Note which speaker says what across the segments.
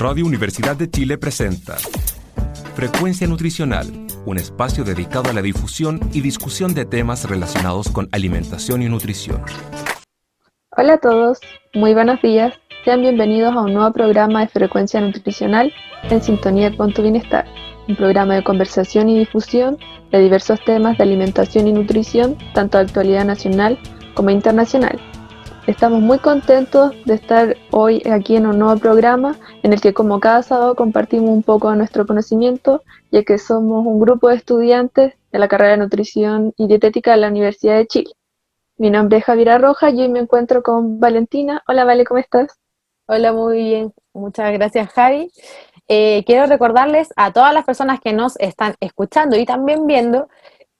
Speaker 1: Radio Universidad de Chile presenta Frecuencia Nutricional, un espacio dedicado a la difusión y discusión de temas relacionados con alimentación y nutrición.
Speaker 2: Hola a todos, muy buenos días. Sean bienvenidos a un nuevo programa de Frecuencia Nutricional en sintonía con tu bienestar, un programa de conversación y difusión de diversos temas de alimentación y nutrición, tanto de actualidad nacional como internacional. Estamos muy contentos de estar hoy aquí en un nuevo programa en el que, como cada sábado, compartimos un poco de nuestro conocimiento, ya que somos un grupo de estudiantes de la carrera de Nutrición y Dietética de la Universidad de Chile. Mi nombre es Javiera Rojas y hoy me encuentro con Valentina. Hola, Vale, ¿cómo estás?
Speaker 3: Hola, muy bien. Muchas gracias, Javi. Quiero recordarles a todas las personas que nos están escuchando y también viendo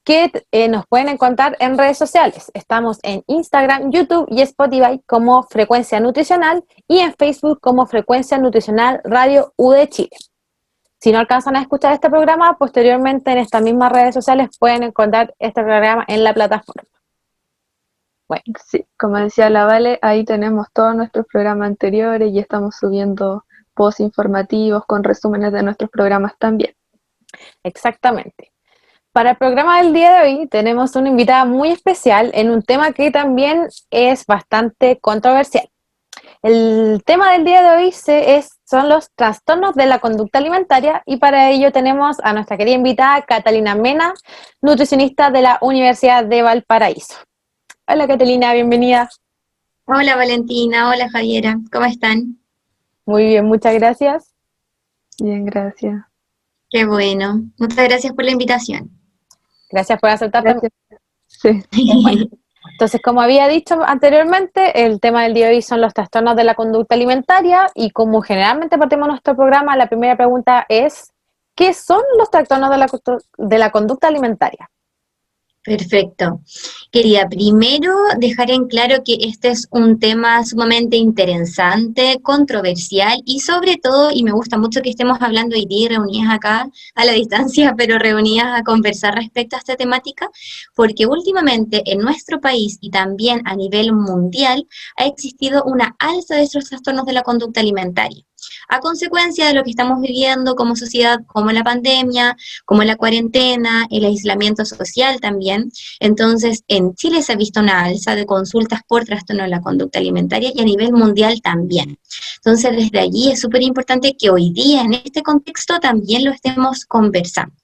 Speaker 3: que nos pueden encontrar en redes sociales. Estamos en Instagram, YouTube y Spotify como Frecuencia Nutricional y en Facebook como Frecuencia Nutricional Radio U de Chile. Si no alcanzan a escuchar este programa, posteriormente en estas mismas redes sociales pueden encontrar este programa en la plataforma.
Speaker 2: Bueno, sí, como decía la Vale, ahí tenemos todos nuestros programas anteriores y estamos subiendo posts informativos con resúmenes de nuestros programas también.
Speaker 3: Exactamente. Para el programa del día de hoy tenemos una invitada muy especial en un tema que también es bastante controversial. El tema del día de hoy son los trastornos de la conducta alimentaria y para ello tenemos a nuestra querida invitada Catalina Mena, nutricionista de la Universidad de Valparaíso. Hola Catalina, bienvenida.
Speaker 4: Hola Valentina, hola Javiera, ¿cómo están?
Speaker 3: Muy bien, muchas gracias.
Speaker 2: Bien, gracias.
Speaker 4: Qué bueno, muchas gracias por la invitación.
Speaker 3: Gracias por aceptar
Speaker 2: Gracias. Sí.
Speaker 3: Bueno, entonces, como había dicho anteriormente, el tema del día de hoy son los trastornos de la conducta alimentaria y como generalmente partimos nuestro programa, la primera pregunta es, ¿qué son los trastornos de la conducta alimentaria?
Speaker 4: Perfecto. Quería primero dejar en claro que este es un tema sumamente interesante, controversial y sobre todo, y me gusta mucho que estemos hablando hoy día reunidas acá a la distancia, pero reunidas a conversar respecto a esta temática, porque últimamente en nuestro país y también a nivel mundial ha existido una alza de estos trastornos de la conducta alimentaria, a consecuencia de lo que estamos viviendo como sociedad, como la pandemia, como la cuarentena, el aislamiento social también. Entonces, en Chile se ha visto una alza de consultas por trastorno de la conducta alimentaria y a nivel mundial también. Entonces, desde allí es súper importante que hoy día, en este contexto, también lo estemos conversando.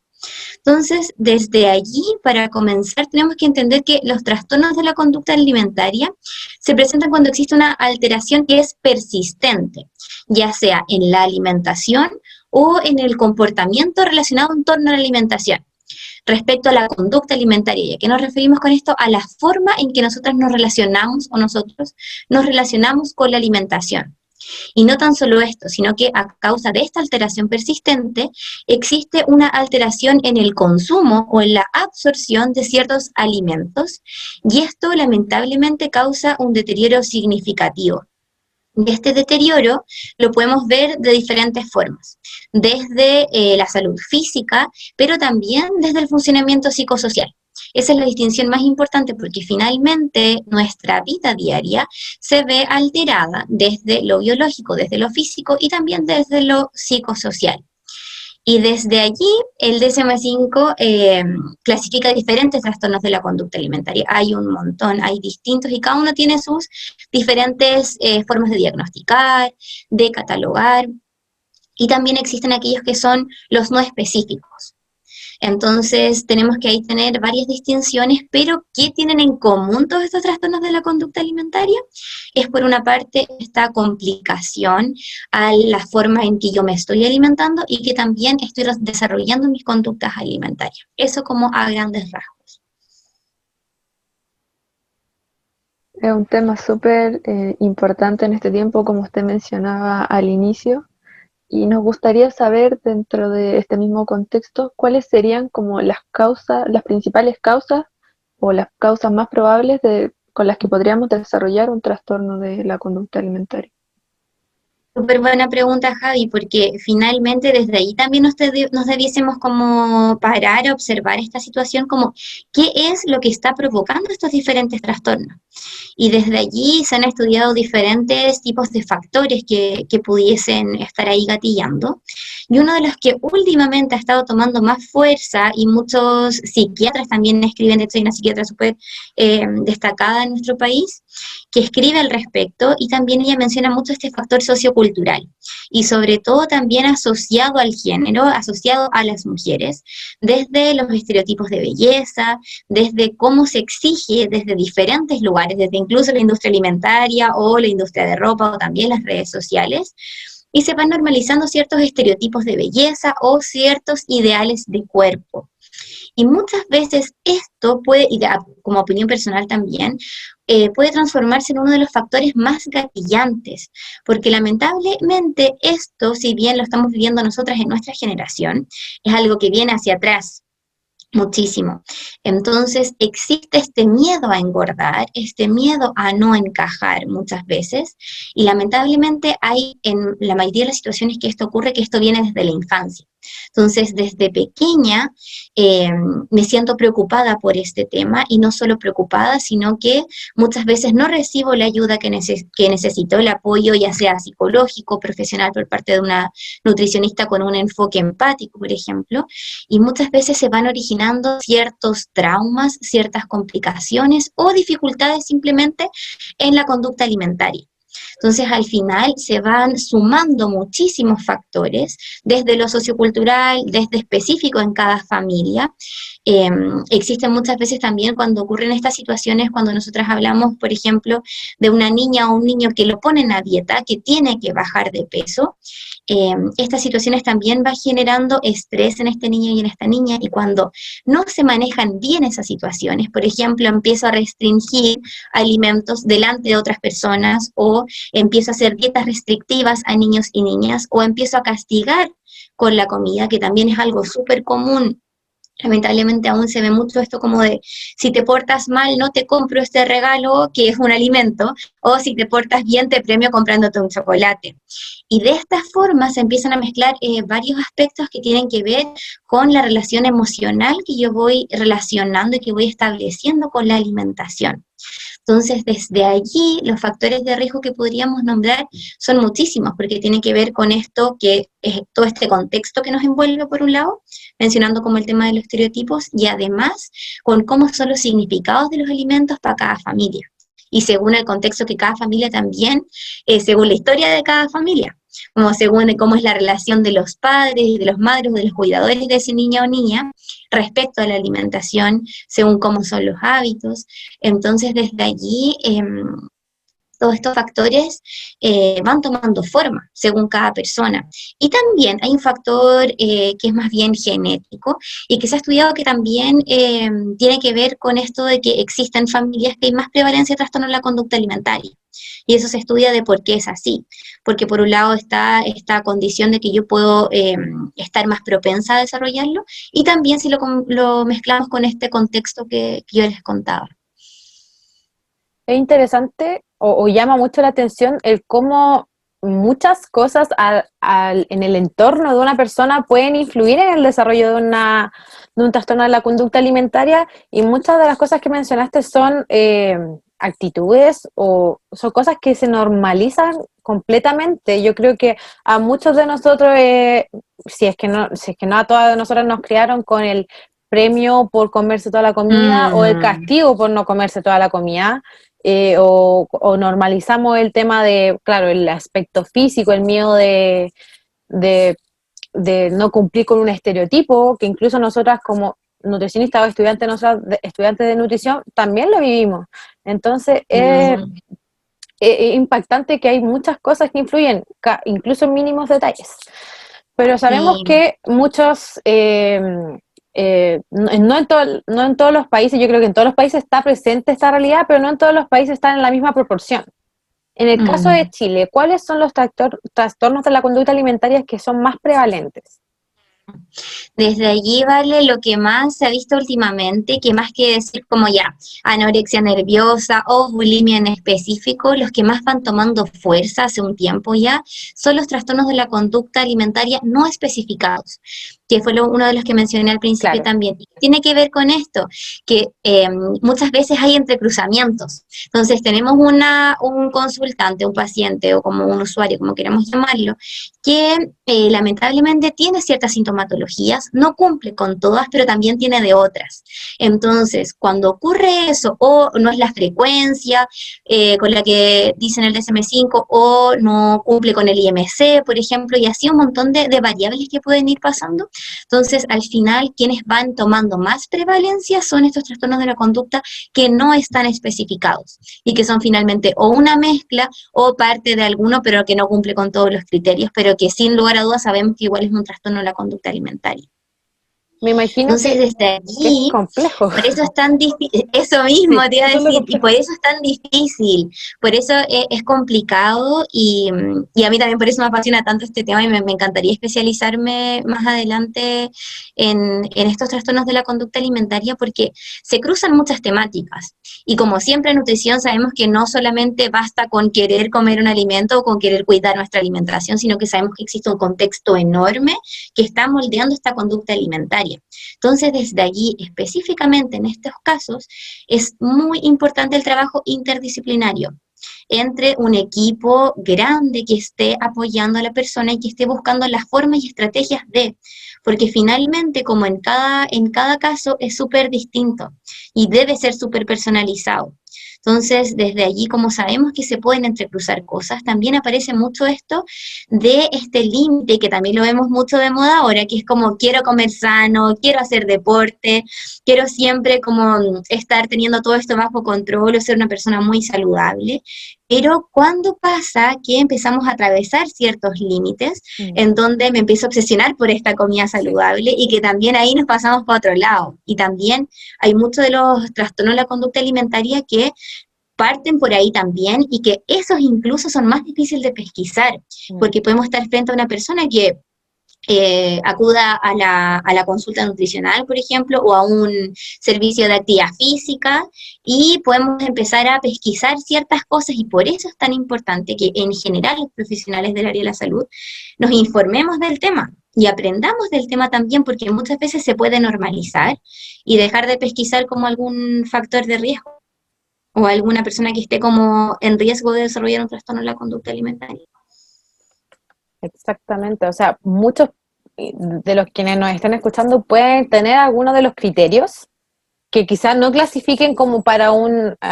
Speaker 4: Entonces, desde allí, para comenzar, tenemos que entender que los trastornos de la conducta alimentaria se presentan cuando existe una alteración que es persistente, ya sea en la alimentación o en el comportamiento relacionado en torno a la alimentación. Respecto a la conducta alimentaria, ¿y a qué nos referimos con esto? A la forma en que nosotros nos relacionamos o nosotros nos relacionamos con la alimentación. Y no tan solo esto, sino que a causa de esta alteración persistente existe una alteración en el consumo o en la absorción de ciertos alimentos y esto lamentablemente causa un deterioro significativo. Y este deterioro lo podemos ver de diferentes formas, desde la salud física, pero también desde el funcionamiento psicosocial. Esa es la distinción más importante porque finalmente nuestra vida diaria se ve alterada desde lo biológico, desde lo físico y también desde lo psicosocial. Y desde allí el DSM-5 clasifica diferentes trastornos de la conducta alimentaria. Hay un montón, hay distintos y cada uno tiene sus diferentes formas de diagnosticar, de catalogar. Y también existen aquellos que son los no específicos. Entonces tenemos que ahí tener varias distinciones, pero ¿qué tienen en común todos estos trastornos de la conducta alimentaria? Es por una parte esta complicación a la forma en que yo me estoy alimentando y que también estoy desarrollando mis conductas alimentarias. Eso como a grandes rasgos.
Speaker 2: Es un tema súper importante en este tiempo, como usted mencionaba al inicio. Y nos gustaría saber, dentro de este mismo contexto, cuáles serían como las causas, las principales causas o las causas más probables con las que podríamos desarrollar un trastorno de la conducta alimentaria.
Speaker 4: Súper buena pregunta, Javi, porque finalmente desde ahí también nos debiésemos como parar a observar esta situación como qué es lo que está provocando estos diferentes trastornos. Y desde allí se han estudiado diferentes tipos de factores que pudiesen estar ahí gatillando. Y uno de los que últimamente ha estado tomando más fuerza, y muchos psiquiatras también escriben, de hecho hay una psiquiatra súper destacada en nuestro país, que escribe al respecto, y también ella menciona mucho este factor sociocultural, y sobre todo también asociado al género, asociado a las mujeres, desde los estereotipos de belleza, desde cómo se exige desde diferentes lugares, desde incluso la industria alimentaria o la industria de ropa o también las redes sociales, y se van normalizando ciertos estereotipos de belleza o ciertos ideales de cuerpo. Y muchas veces esto puede, y como opinión personal también, puede transformarse en uno de los factores más gatillantes, porque lamentablemente esto, si bien lo estamos viviendo nosotras en nuestra generación, es algo que viene hacia atrás muchísimo. Entonces existe este miedo a engordar, este miedo a no encajar muchas veces, y lamentablemente hay en la mayoría de las situaciones que esto ocurre, que esto viene desde la infancia. Entonces, desde pequeña me siento preocupada por este tema, y no solo preocupada, sino que muchas veces no recibo la ayuda que necesito, el apoyo ya sea psicológico, profesional por parte de una nutricionista con un enfoque empático, por ejemplo, y muchas veces se van originando ciertos traumas, ciertas complicaciones o dificultades simplemente en la conducta alimentaria. Entonces, al final se van sumando muchísimos factores, desde lo sociocultural, desde específico en cada familia. Existen muchas veces también cuando ocurren estas situaciones, cuando nosotras hablamos, por ejemplo, de una niña o un niño que lo ponen a dieta, que tiene que bajar de peso. Estas situaciones también van generando estrés en este niño y en esta niña, y cuando no se manejan bien esas situaciones, por ejemplo, empiezo a restringir alimentos delante de otras personas, o empiezo a hacer dietas restrictivas a niños y niñas, o empiezo a castigar con la comida, que también es algo súper común. Lamentablemente aún se ve mucho esto como de, si te portas mal no te compro este regalo que es un alimento, o si te portas bien te premio comprándote un chocolate. Y de esta forma se empiezan a mezclar varios aspectos que tienen que ver con la relación emocional que yo voy relacionando y que voy estableciendo con la alimentación. Entonces, desde allí, los factores de riesgo que podríamos nombrar son muchísimos, porque tienen que ver con esto, que es todo este contexto que nos envuelve por un lado, mencionando como el tema de los estereotipos, y además con cómo son los significados de los alimentos para cada familia. Y según el contexto que cada familia también, según la historia de cada familia, como según cómo es la relación de los padres, de los madres, de los cuidadores de ese niño o niña, respecto a la alimentación, según cómo son los hábitos. Entonces, desde allí, todos estos factores van tomando forma según cada persona. Y también hay un factor que es más bien genético, y que se ha estudiado que también tiene que ver con esto de que existen familias que hay más prevalencia de trastorno en la conducta alimentaria. Y eso se estudia de por qué es así, porque por un lado está esta condición de que yo puedo estar más propensa a desarrollarlo, y también si lo mezclamos con este contexto que yo les contaba.
Speaker 3: Es interesante o llama mucho la atención el cómo muchas cosas en el entorno de una persona pueden influir en el desarrollo de un trastorno de la conducta alimentaria, y muchas de las cosas que mencionaste son actitudes o son cosas que se normalizan completamente. Yo creo que a muchos de nosotros, si es que no a todas de nosotras nos criaron con el premio por comerse toda la comida o el castigo por no comerse toda la comida, o normalizamos el tema de, claro, el aspecto físico, el miedo de no cumplir con un estereotipo, que incluso nosotras como nutricionistas o estudiantes de nutrición también lo vivimos. Entonces es impactante que hay muchas cosas que influyen, incluso en mínimos detalles. Pero sabemos que muchos... no en todos los países, yo creo que en todos los países está presente esta realidad, pero no en todos los países están en la misma proporción. En el caso de Chile, ¿cuáles son los trastornos de la conducta alimentaria que son más prevalentes?
Speaker 4: Desde allí, vale, lo que más se ha visto últimamente, que más que decir como ya anorexia nerviosa o bulimia en específico, los que más van tomando fuerza hace un tiempo ya, son los trastornos de la conducta alimentaria no especificados, que fue uno de los que mencioné al principio
Speaker 3: Claro.
Speaker 4: también. Y tiene que ver con esto, que muchas veces hay entrecruzamientos. Entonces tenemos un consultante, un paciente o como un usuario, como queramos llamarlo, que lamentablemente tiene ciertas sintomatologías, no cumple con todas, pero también tiene de otras. Entonces, cuando ocurre eso, o no es la frecuencia con la que dicen el DSM-5, o no cumple con el IMC, por ejemplo, y así un montón de variables que pueden ir pasando. Entonces, al final, quienes van tomando más prevalencia son estos trastornos de la conducta que no están especificados y que son finalmente o una mezcla o parte de alguno, pero que no cumple con todos los criterios, pero que sin lugar a dudas sabemos que igual es un trastorno de la conducta alimentaria.
Speaker 3: Me imagino
Speaker 4: Entonces, desde
Speaker 3: que es
Speaker 4: allí,
Speaker 3: complejo.
Speaker 4: por eso es tan difícil, eso mismo
Speaker 3: Sí,
Speaker 4: te iba a
Speaker 3: eso es lo
Speaker 4: decir, y
Speaker 3: complejo.
Speaker 4: por eso es tan difícil, por eso es complicado y a mí también por eso me apasiona tanto este tema y me encantaría especializarme más adelante en estos trastornos de la conducta alimentaria porque se cruzan muchas temáticas y como siempre en nutrición sabemos que no solamente basta con querer comer un alimento o con querer cuidar nuestra alimentación, sino que sabemos que existe un contexto enorme que está moldeando esta conducta alimentaria. Entonces, desde allí, específicamente en estos casos, es muy importante el trabajo interdisciplinario entre un equipo grande que esté apoyando a la persona y que esté buscando las formas y estrategias porque finalmente, como en cada caso, es súper distinto y debe ser súper personalizado. Entonces, desde allí, como sabemos que se pueden entrecruzar cosas, también aparece mucho esto de este límite, que también lo vemos mucho de moda ahora, que es como quiero comer sano, quiero hacer deporte, quiero siempre como estar teniendo todo esto bajo control o ser una persona muy saludable. Pero cuando pasa que empezamos a atravesar ciertos límites, en donde me empiezo a obsesionar por esta comida
Speaker 3: Sí.
Speaker 4: saludable y que también ahí nos pasamos para otro lado. Y también hay muchos de los trastornos de la conducta alimentaria que parten por ahí también y que esos incluso son más difíciles de pesquisar, porque podemos estar frente a una persona que acuda a la consulta nutricional, por ejemplo, o a un servicio de actividad física y podemos empezar a pesquisar ciertas cosas y por eso es tan importante que en general los profesionales del área de la salud nos informemos del tema y aprendamos del tema también porque muchas veces se puede normalizar y dejar de pesquisar como algún factor de riesgo o alguna persona que esté como en riesgo de desarrollar un trastorno de la conducta alimentaria.
Speaker 3: Exactamente, o sea, muchos de los quienes nos están escuchando pueden tener algunos de los criterios que quizás no clasifiquen como para a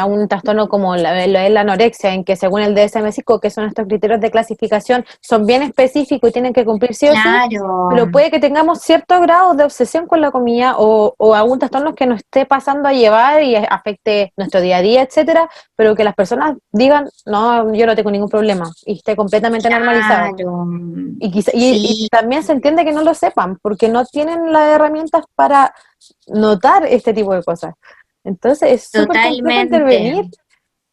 Speaker 3: un trastorno como lo es la anorexia, en que según el DSM-5, que son estos criterios de clasificación, son bien específicos y tienen que cumplir sí o sí, pero
Speaker 4: Claro,
Speaker 3: puede que tengamos cierto grado de obsesión con la comida o algún trastorno que nos esté pasando a llevar y afecte nuestro día a día, etcétera, pero que las personas digan, no, yo no tengo ningún problema y esté completamente normalizado.
Speaker 4: claro,
Speaker 3: Y
Speaker 4: sí,
Speaker 3: también se entiende que no lo sepan, porque no tienen las herramientas para notar este tipo de cosas. Entonces es súper complejo
Speaker 4: totalmente,
Speaker 3: intervenir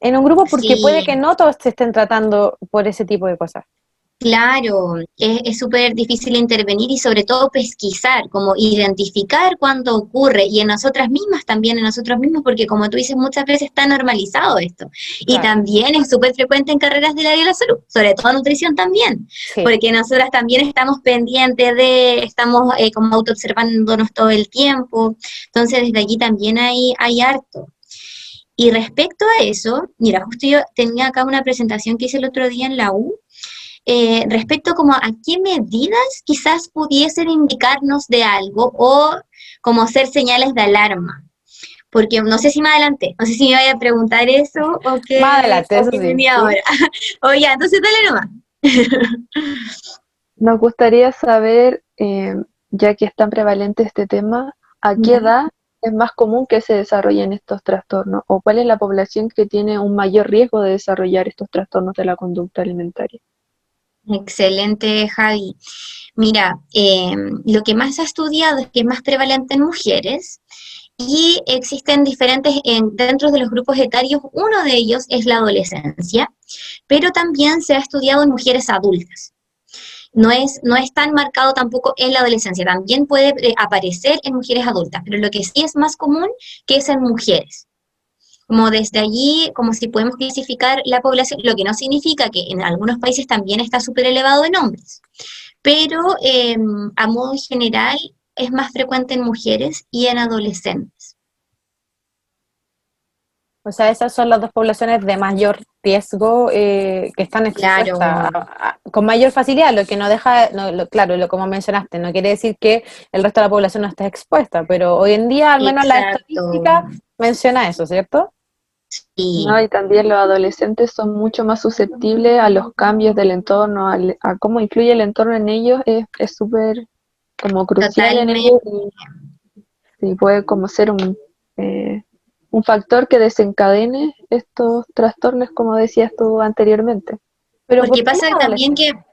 Speaker 3: en un grupo porque puede que
Speaker 4: sí.
Speaker 3: no todos se estén tratando por ese tipo de cosas.
Speaker 4: Claro, es súper difícil intervenir y sobre todo pesquisar, como identificar cuándo ocurre y en nosotras mismas también, en nosotros mismos, porque como tú dices, muchas veces está normalizado esto. Y
Speaker 3: Claro,
Speaker 4: también es súper frecuente en carreras del área de la salud, sobre todo nutrición también,
Speaker 3: sí,
Speaker 4: porque nosotras también estamos pendientes estamos como autoobservándonos todo el tiempo, entonces desde allí también hay harto. Y respecto a eso, mira, justo yo tenía acá una presentación que hice el otro día en la U, respecto como a qué medidas quizás pudiesen indicarnos de algo o como ser señales de alarma. Porque no sé si me adelanté, no sé si me vaya a preguntar eso
Speaker 3: más adelante,
Speaker 4: o
Speaker 3: eso
Speaker 4: qué
Speaker 3: sí,
Speaker 4: venía
Speaker 3: sí.
Speaker 4: ahora. O ya, entonces dale nomás.
Speaker 2: Nos gustaría saber, ya que es tan prevalente este tema, ¿a qué
Speaker 4: Ya.
Speaker 2: edad es más común que se desarrollen estos trastornos? ¿O cuál es la población que tiene un mayor riesgo de desarrollar estos trastornos de la conducta alimentaria?
Speaker 4: Excelente, Javi. Mira, lo que más se ha estudiado es que es más prevalente en mujeres y existen diferentes, dentro de los grupos etarios, uno de ellos es la adolescencia, pero también se ha estudiado en mujeres adultas. no es tan marcado tampoco en la adolescencia, también puede aparecer en mujeres adultas, pero lo que sí es más común que es en mujeres. Como desde allí, como si podemos clasificar la población, lo que no significa que en algunos países también está súper elevado en hombres, pero a modo general es más frecuente en mujeres y en adolescentes.
Speaker 3: O sea, esas son las dos poblaciones de mayor riesgo que están expuestas
Speaker 4: Claro,
Speaker 3: con mayor facilidad, lo que no deja, claro, como mencionaste, no quiere decir que el resto de la población no esté expuesta, pero hoy en día al menos la
Speaker 4: exacto.
Speaker 3: estadística menciona eso, ¿cierto?
Speaker 2: ¿No?
Speaker 4: Sí,
Speaker 2: Y también los adolescentes son mucho más susceptibles a los cambios del entorno, a cómo influye el entorno en ellos, es súper como crucial en
Speaker 4: totalmente.
Speaker 2: ellos y puede como ser un factor que desencadene estos trastornos, como decías tú anteriormente. Pero ¿por
Speaker 4: Porque
Speaker 2: qué
Speaker 4: pasa
Speaker 2: los
Speaker 4: también que
Speaker 2: adolescentes?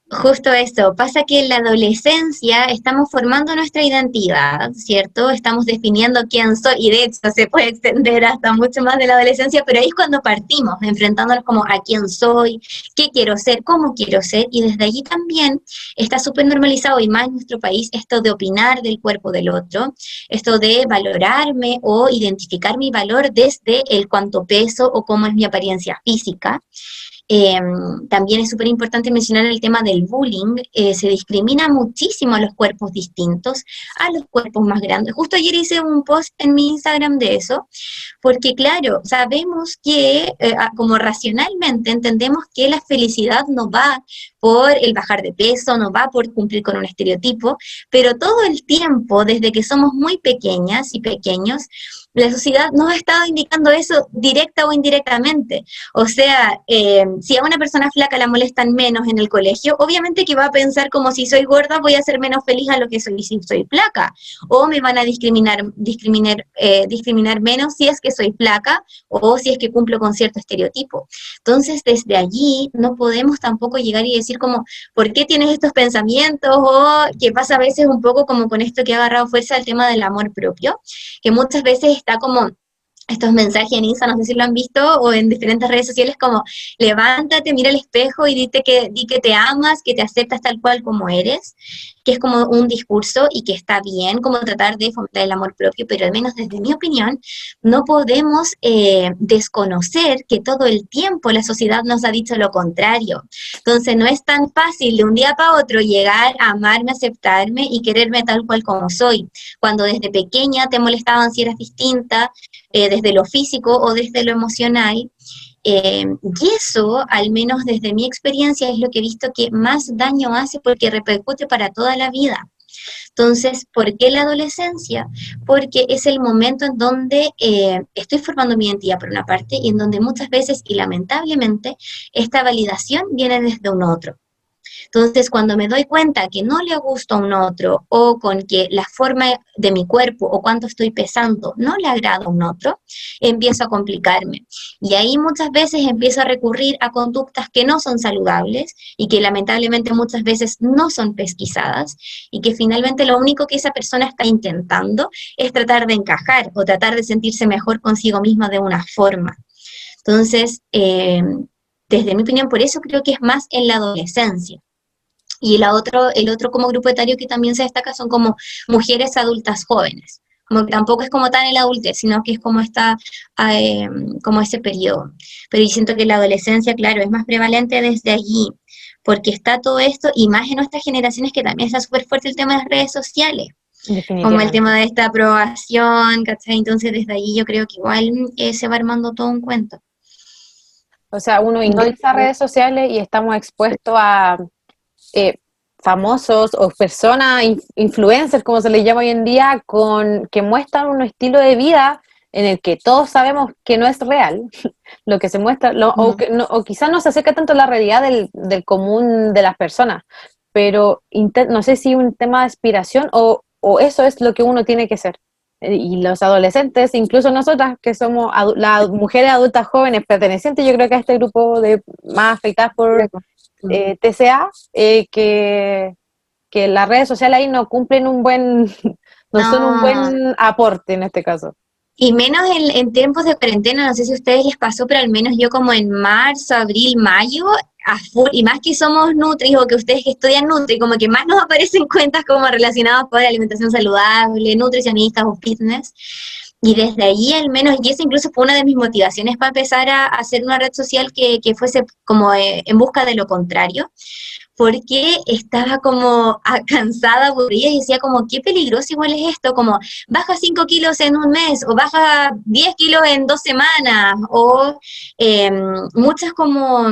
Speaker 4: justo eso, pasa que en la adolescencia estamos formando nuestra identidad, ¿cierto? Estamos definiendo quién soy y de hecho se puede extender hasta mucho más de la adolescencia, pero ahí es cuando partimos, enfrentándonos como a quién soy, qué quiero ser, cómo quiero ser y desde allí también está súper normalizado y más en nuestro país esto de opinar del cuerpo del otro, esto de valorarme o identificar mi valor desde el cuánto peso o cómo es mi apariencia física. Eh, También es súper importante mencionar el tema del bullying. Se discrimina muchísimo a los cuerpos distintos, a los cuerpos más grandes. Justo ayer hice un post en mi Instagram de eso, porque claro, sabemos que como racionalmente entendemos que la felicidad no va por el bajar de peso, no va por cumplir con un estereotipo, pero todo el tiempo, desde que somos muy pequeñas y pequeños, la sociedad nos ha estado indicando eso directa o indirectamente. O sea, si a una persona flaca la molestan menos en el colegio, obviamente que va a pensar como si soy gorda voy a ser menos feliz a lo que soy si soy flaca. O me van a discriminar menos si es que soy flaca o si es que cumplo con cierto estereotipo. Entonces, desde allí no podemos tampoco llegar y decir como, ¿por qué tienes estos pensamientos? O que pasa a veces un poco como con esto que ha agarrado fuerza el tema del amor propio, que muchas veces está como estos mensajes en Insta, no sé si lo han visto, o en diferentes redes sociales, como levántate, mira el espejo y di que te amas, que te aceptas tal cual como eres, que es como un discurso y que está bien, como tratar de fomentar el amor propio, pero al menos desde mi opinión, no podemos desconocer que todo el tiempo la sociedad nos ha dicho lo contrario. Entonces no es tan fácil de un día para otro llegar a amarme, aceptarme y quererme tal cual como soy. Cuando desde pequeña te molestaban si eras distinta, desde lo físico o desde lo emocional. Y eso, al menos desde mi experiencia, es lo que he visto que más daño hace porque repercute para toda la vida. Entonces, ¿por qué la adolescencia? Porque es el momento en donde estoy formando mi identidad por una parte y en donde muchas veces y lamentablemente esta validación viene desde un otro. Entonces, cuando me doy cuenta que no le gusta a un otro o con que la forma de mi cuerpo o cuánto estoy pesando no le agrada a un otro, empiezo a complicarme. Y ahí muchas veces empiezo a recurrir a conductas que no son saludables y que lamentablemente muchas veces no son pesquisadas y que finalmente lo único que esa persona está intentando es tratar de encajar o tratar de sentirse mejor consigo misma de una forma. Entonces, desde mi opinión, por eso creo que es más en la adolescencia. Y el otro como grupo etario que también se destaca son como mujeres adultas jóvenes. Como que tampoco es como tan el adultez, sino que es como como ese periodo. Pero yo siento que la adolescencia, claro, es más prevalente desde allí, porque está todo esto, y más en nuestras generaciones que también está súper fuerte el tema de las redes sociales, como el tema
Speaker 3: Definitivamente.
Speaker 4: de esta aprobación, ¿cachai? Entonces desde allí yo creo que igual se va armando todo un cuento.
Speaker 3: O sea, uno
Speaker 2: No, y
Speaker 3: ingresa a
Speaker 2: también,
Speaker 3: redes sociales y estamos
Speaker 2: sí,
Speaker 3: expuestos a eh, famosos o personas, influencers, como se les llama hoy en día, que muestran un estilo de vida en el que todos sabemos que no es real, lo que se muestra,
Speaker 4: Mm.
Speaker 3: o quizás no se acerca tanto a la realidad del común de las personas, pero no sé si un tema de aspiración o eso es lo que uno tiene que ser. Y los adolescentes, incluso nosotras que somos las mujeres adultas jóvenes pertenecientes, yo creo que a este grupo de más afectadas por
Speaker 2: mm.
Speaker 3: TCA, que las redes sociales ahí no cumplen un buen, no son un
Speaker 4: No,
Speaker 3: buen aporte en este caso.
Speaker 4: Y menos en tiempos de cuarentena, no sé si a ustedes les pasó, pero al menos yo como en marzo, abril, mayo, a full, y más que somos Nutri o que ustedes que estudian Nutri, como que más nos aparecen cuentas como relacionadas con la alimentación saludable, nutricionistas o fitness. Y desde ahí al menos, y esa incluso fue una de mis motivaciones para empezar a hacer una red social que fuese como en busca de lo contrario, porque estaba como cansada, aburrida y decía como, qué peligroso igual es esto, como baja 5 kilos en un mes o baja 10 kilos en 2 semanas o eh, muchas como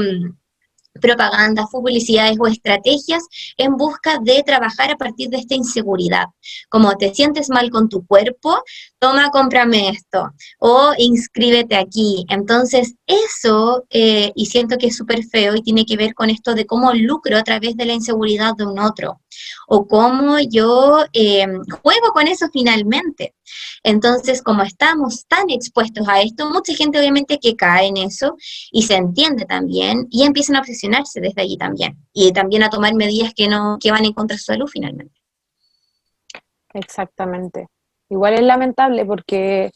Speaker 4: propagandas, publicidades o estrategias en busca de trabajar a partir de esta inseguridad. Como te sientes mal con tu cuerpo, toma, cómprame esto o inscríbete aquí. Entonces eso, y siento que es súper feo y tiene que ver con esto de cómo lucro a través de la inseguridad de un otro o cómo yo juego con eso finalmente. Entonces, como estamos tan expuestos a esto, mucha gente obviamente que cae en eso y se entiende también y empiezan a obsesionarse desde allí también y también a tomar medidas que van en contra de su salud finalmente.
Speaker 3: Exactamente. Igual es lamentable porque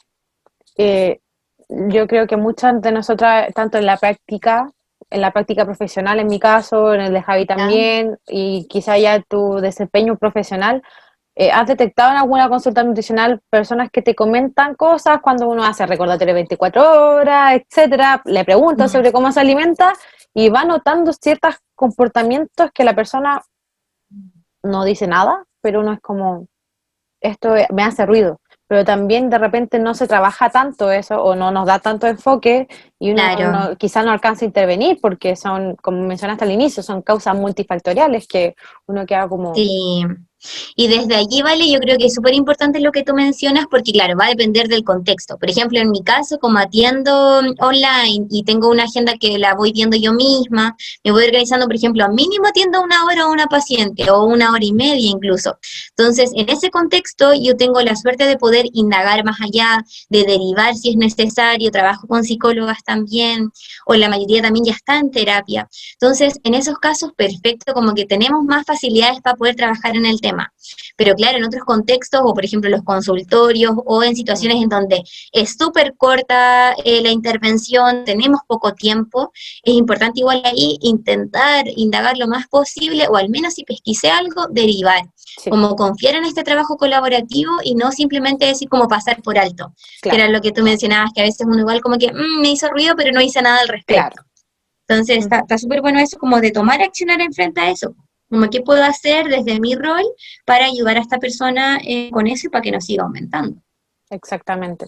Speaker 3: yo creo que muchas de nosotras, tanto en la práctica profesional en mi caso, en el de Javi también, y quizá ya tu desempeño profesional, ¿has detectado en alguna consulta nutricional personas que te comentan cosas cuando uno hace recordatorio 24 horas, etcétera? Le preguntan sobre cómo se alimenta y va notando ciertos comportamientos que la persona no dice nada, pero uno es como, esto me hace ruido. Pero también de repente no se trabaja tanto eso o no nos da tanto enfoque y uno
Speaker 4: Claro.
Speaker 3: quizás no alcanza a intervenir porque son, como mencionaste al inicio, son causas multifactoriales que uno queda como...
Speaker 4: Sí. Y desde allí, vale, yo creo que es súper importante lo que tú mencionas porque, claro, va a depender del contexto. Por ejemplo, en mi caso, como atiendo online y tengo una agenda que la voy viendo yo misma, me voy organizando, por ejemplo, a mínimo atiendo 1 hora a una paciente o 1 hora y media incluso. Entonces, en ese contexto, yo tengo la suerte de poder indagar más allá, de derivar si es necesario, trabajo con psicólogas también, o la mayoría también ya está en terapia. Entonces, en esos casos, perfecto, como que tenemos más facilidades para poder trabajar en el tema. Pero claro, en otros contextos, o por ejemplo los consultorios, o en situaciones en donde es súper corta la intervención, tenemos poco tiempo, es importante igual ahí intentar indagar lo más posible, o al menos si pesquisé algo, derivar.
Speaker 3: Sí,
Speaker 4: Como confiar en este trabajo colaborativo y no simplemente decir como pasar por alto, que
Speaker 3: claro,
Speaker 4: era lo que tú mencionabas, que a veces uno igual como que me hizo ruido, pero no hice nada al
Speaker 3: claro.
Speaker 4: respecto. Entonces está súper bueno eso, como de tomar accionar en frente a eso. Como qué puedo hacer desde mi rol para ayudar a esta persona con eso y para que no siga aumentando.
Speaker 3: Exactamente.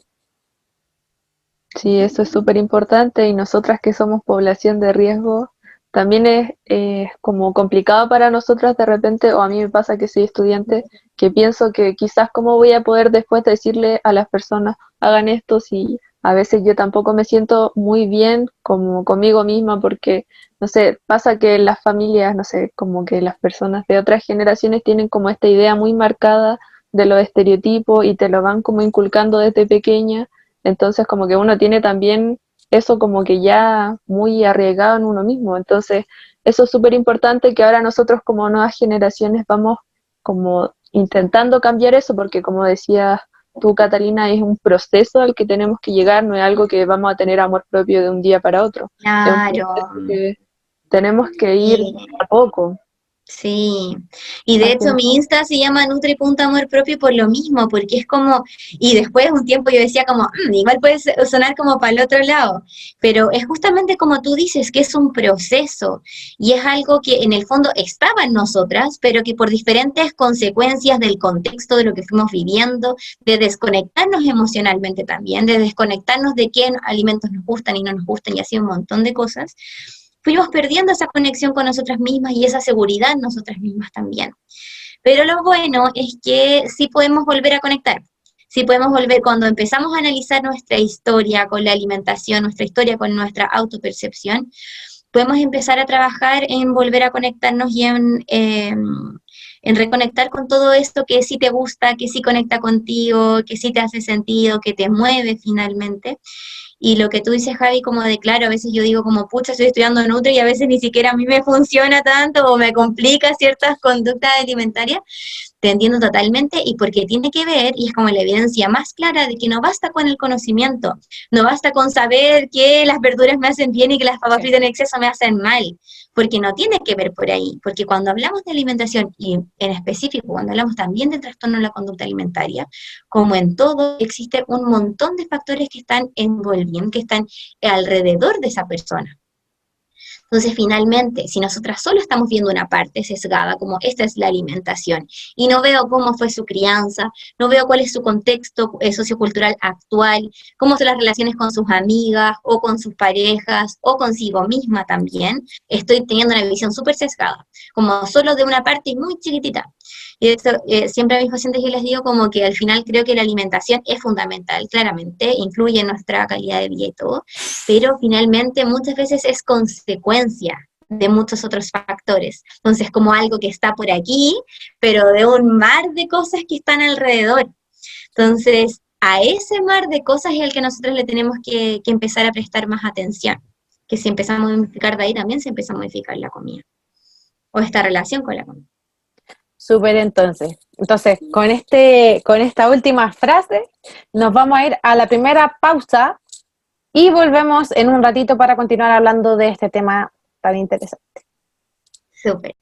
Speaker 2: Sí, eso es súper importante y nosotras que somos población de riesgo, también es como complicado para nosotras de repente, o a mí me pasa que soy estudiante, que pienso que quizás cómo voy a poder después decirle a las personas, hagan esto, si a veces yo tampoco me siento muy bien como conmigo misma, porque, no sé, pasa que en las familias, no sé, como que las personas de otras generaciones tienen como esta idea muy marcada de los estereotipos y te lo van como inculcando desde pequeña. Entonces como que uno tiene también eso como que ya muy arraigado en uno mismo. Entonces eso es súper importante que ahora nosotros como nuevas generaciones vamos como intentando cambiar eso, porque como decías tú, Catalina, es un proceso al que tenemos que llegar, no es algo que vamos a tener amor propio de un día para otro. Es un
Speaker 4: Claro,
Speaker 2: proceso que tenemos que ir
Speaker 4: sí.
Speaker 2: a poco.
Speaker 4: Sí, y de
Speaker 2: Al
Speaker 4: hecho
Speaker 2: final.
Speaker 4: mi Insta se llama Nutri.amor propio por lo mismo, porque es como, y después un tiempo yo decía como, igual puede sonar como para el otro lado, pero es justamente como tú dices, que es un proceso, y es algo que en el fondo estaba en nosotras, pero que por diferentes consecuencias del contexto de lo que fuimos viviendo, de desconectarnos emocionalmente también, de desconectarnos de qué alimentos nos gustan y no nos gustan, y así un montón de cosas, fuimos perdiendo esa conexión con nosotras mismas y esa seguridad en nosotras mismas también. Pero lo bueno es que sí podemos volver a conectar. Sí podemos volver cuando empezamos a analizar nuestra historia con la alimentación, nuestra historia con nuestra autopercepción, podemos empezar a trabajar en volver a conectarnos y en reconectar con todo esto que sí te gusta, que sí conecta contigo, que sí te hace sentido, que te mueve finalmente. Y lo que tú dices, Javi, como de claro, a veces yo digo como, pucha, estoy estudiando Nutri y a veces ni siquiera a mí me funciona tanto o me complica ciertas conductas alimentarias. te entiendo totalmente, y porque tiene que ver, y es como la evidencia más clara de que no basta con el conocimiento, no basta con saber que las verduras me hacen bien y que las papas fritas en exceso me hacen mal, porque no tiene que ver por ahí, porque cuando hablamos de alimentación, y en específico cuando hablamos también de trastorno de la conducta alimentaria, como en todo, existe un montón de factores que están envolviendo, que están alrededor de esa persona. Entonces, finalmente, si nosotras solo estamos viendo una parte sesgada, como esta es la alimentación, y no veo cómo fue su crianza, no veo cuál es su contexto sociocultural actual, cómo son las relaciones con sus amigas, o con sus parejas, o consigo misma también, estoy teniendo una visión súper sesgada, como solo de una parte muy chiquitita. Y eso, siempre a mis pacientes yo les digo como que al final creo que la alimentación es fundamental, claramente, influye en nuestra calidad de vida y todo, pero finalmente muchas veces es consecuencia de muchos otros factores. Entonces, como algo que está por aquí, pero de un mar de cosas que están alrededor. Entonces, a ese mar de cosas es el que nosotros le tenemos que empezar a prestar más atención. Que si empezamos a modificar de ahí, también se empieza a modificar la comida. O esta relación con la comida.
Speaker 3: Súper, entonces, con esta última frase, nos vamos a ir a la primera pausa y volvemos en un ratito para continuar hablando de este tema tan interesante.
Speaker 4: Súper.